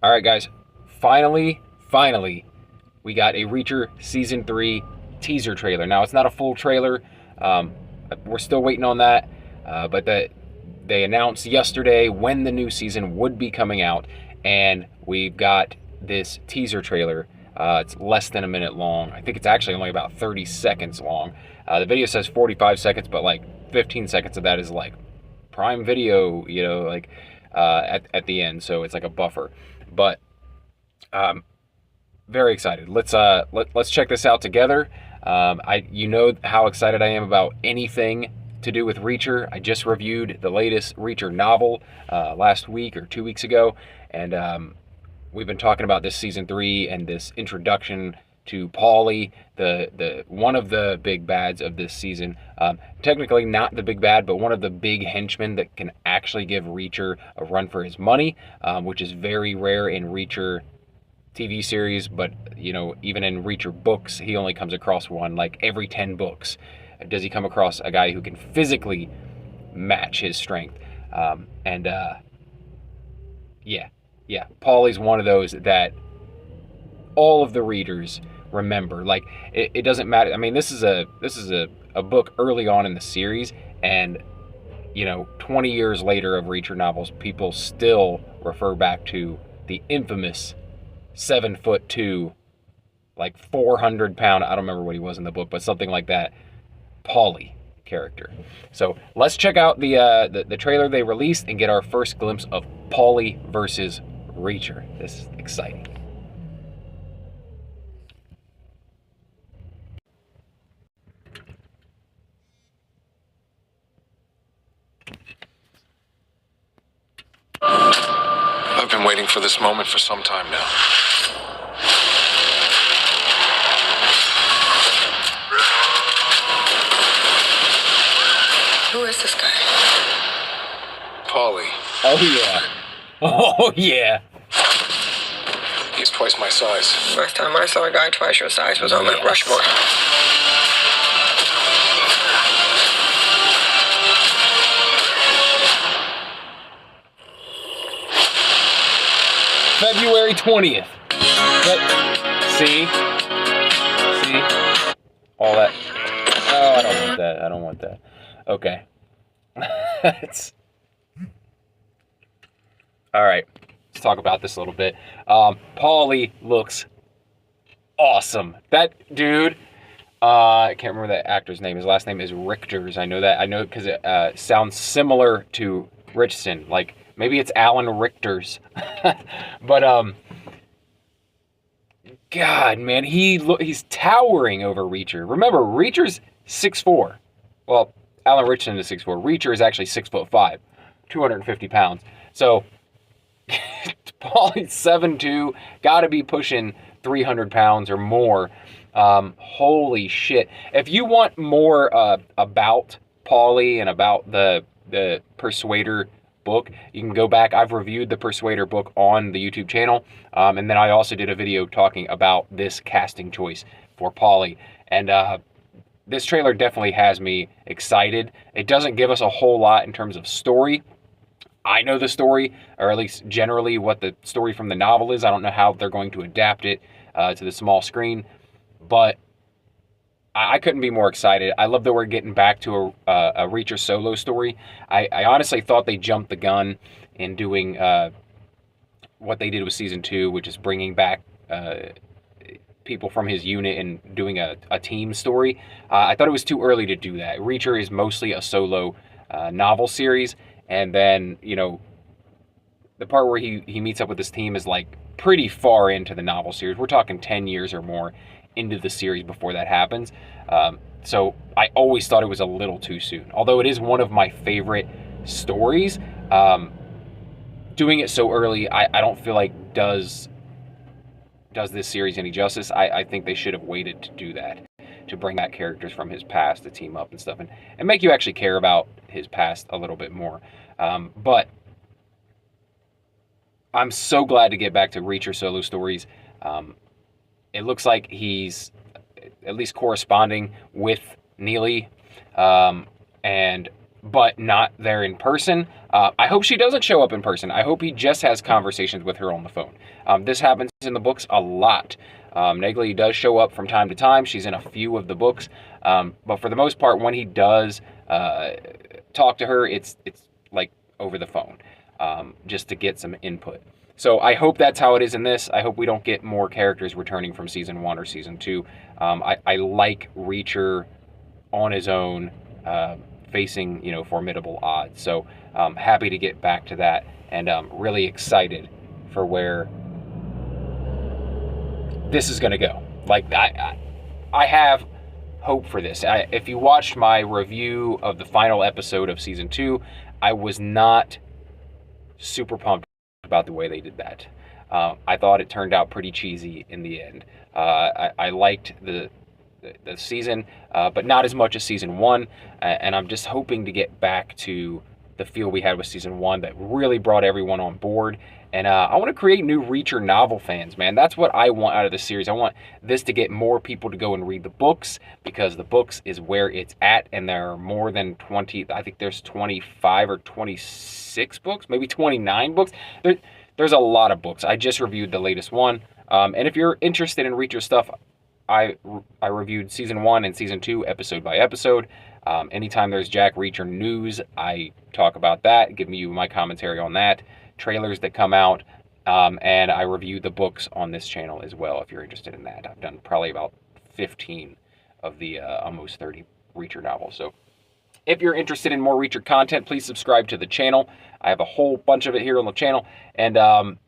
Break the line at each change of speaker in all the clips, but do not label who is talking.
All right, guys. Finally, we got a Reacher Season 3 teaser trailer. Now, it's not a full trailer. Um, we're still waiting on that. But they announced yesterday when the new season would be coming out. And we've got this teaser trailer. It's less than a minute long. I think it's actually only about 30 seconds long. The video says 45 seconds, but like 15 seconds of that is like Prime Video, at the end. So it's like a buffer. But very excited. Let's check this out together. You know how excited I am about anything to do with Reacher. I just reviewed the latest Reacher novel last week or 2 weeks ago, and we've been talking about this season 3 and this introduction to Paulie, the one of the big bads of this season. Technically not the big bad, but one of the big henchmen that can actually give Reacher a run for his money, which is very rare in Reacher TV series. But even in Reacher books, he only comes across one like every 10 books. Does he come across a guy who can physically match his strength? Yeah, Paulie's one of those that all of the readers remember. Like, it doesn't matter. I mean, this is a book early on in the series, and 20 years later of Reacher novels, people still refer back to the infamous 7'2", like 400-pound, I don't remember what he was in the book, but something like that, Paulie character. So let's check out the trailer they released and get our first glimpse of Paulie versus Reacher. This is exciting.
I've been waiting for this moment for some time now.
Who is this guy?
Paulie.
Oh yeah. Oh yeah.
He's twice my size.
Last time I saw a guy twice your size was on Mount Rushmore.
February 20th. See? All that. Oh, I don't want that. Okay. All right. Let's talk about this a little bit. Paulie looks awesome. That dude, I can't remember the actor's name. His last name is Richters. I know that. I know because it sounds similar to Richardson. Like, maybe it's Alan Richter's. But, God, man, he's towering over Reacher. Remember, Reacher's 6'4". Well, Alan Richardson is 6'4". Reacher is actually 6'5", 250 pounds. So, Paulie's 7'2", gotta be pushing 300 pounds or more. Holy shit. If you want more about Paulie and about the Persuader book, you can go back. I've reviewed the Persuader book on the YouTube channel, and then I also did a video talking about this casting choice for Paulie. And this trailer definitely has me excited. It doesn't give us a whole lot in terms of story. I know the story, or at least generally what the story from the novel is. I don't know how they're going to adapt it to the small screen, but I couldn't be more excited. I love that we're getting back to a Reacher solo story. I honestly thought they jumped the gun in doing what they did with season 2, which is bringing back people from his unit and doing a team story. I thought it was too early to do that. Reacher is mostly a solo novel series, and then the part where he meets up with this team is like pretty far into the novel series. We're talking 10 years or more into the series before that happens. So I always thought it was a little too soon. Although it is one of my favorite stories, doing it so early, I don't feel like does this series any justice. I think they should have waited to do that, to bring back characters from his past to team up and stuff, and make you actually care about his past a little bit more. But I'm so glad to get back to Reacher solo stories. It looks like he's at least corresponding with Neely, and but not there in person. I hope she doesn't show up in person. I hope he just has conversations with her on the phone. This happens in the books a lot. Negley does show up from time to time. She's in a few of the books. But for the most part, when he does talk to her, it's like over the phone, just to get some input. So I hope that's how it is in this. I hope we don't get more characters returning from season 1 or season 2. I like Reacher on his own, facing, you know, formidable odds. So happy to get back to that, and really excited for where this is going to go. Like, I have hope for this. If you watched my review of the final episode of season 2, I was not super pumped about the way they did that. I thought it turned out pretty cheesy in the end. I liked the season, but not as much as season 1, and I'm just hoping to get back to the feel we had with season 1 that really brought everyone on board. And I want to create new Reacher novel fans, man. That's what I want out of this series. I want this to get more people to go and read the books, because the books is where it's at, and there are more than 20, I think there's 25 or 26 books, maybe 29 books. There's a lot of books. I just reviewed the latest one. And if you're interested in Reacher stuff, I reviewed season 1 and season 2 episode by episode. Anytime there's Jack Reacher news, I talk about that, give you my commentary on that, trailers that come out, and I review the books on this channel as well, if you're interested in that. I've done probably about 15 of the almost 30 Reacher novels. So if you're interested in more Reacher content, please subscribe to the channel. I have a whole bunch of it here on the channel, and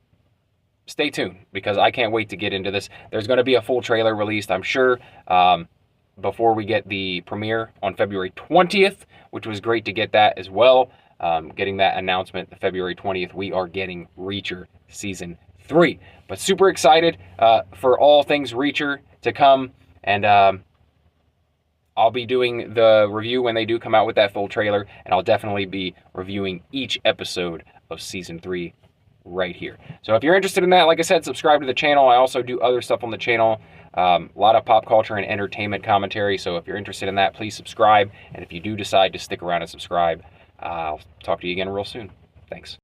stay tuned, because I can't wait to get into this. There's going to be a full trailer released, I'm sure, before we get the premiere on February 20th, which was great to get that as well. Getting that announcement, February 20th, we are getting Reacher Season 3. But super excited for all things Reacher to come, and I'll be doing the review when they do come out with that full trailer, and I'll definitely be reviewing each episode of Season 3 right here. So if you're interested in that, like I said, subscribe to the channel. I also do other stuff on the channel, a lot of pop culture and entertainment commentary. So if you're interested in that, please subscribe. And if you do decide to stick around and subscribe, I'll talk to you again real soon. Thanks.